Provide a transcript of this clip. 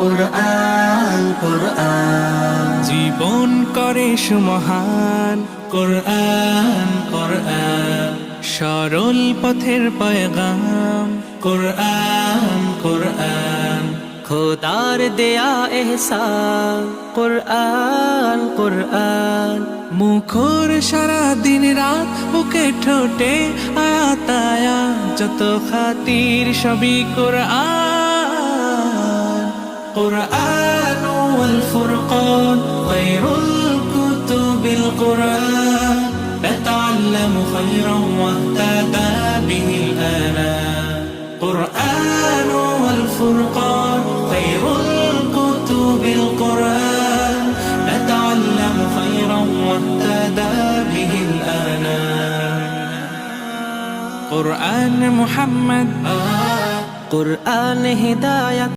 কুরআন কুরআন জীবন করে সুমহান কুরআন কুরআন সরল পথের পয়গাম কুরআন কুরআন খোদার দেয়া এহসান কুরআন কুরআন মুখর সারা দিন রাত বুকে ঠোঁটে আয়াত আয়াত যত খাতির সবই কুরআন قرآن والفرقان خير الكتب القرآن نتعلم خيرا واهتدى به الآنام قرآن والفرقان خير الكتب القرآن نتعلم خيرا واهتدى به الآنام قرآن محمد قرآن هداية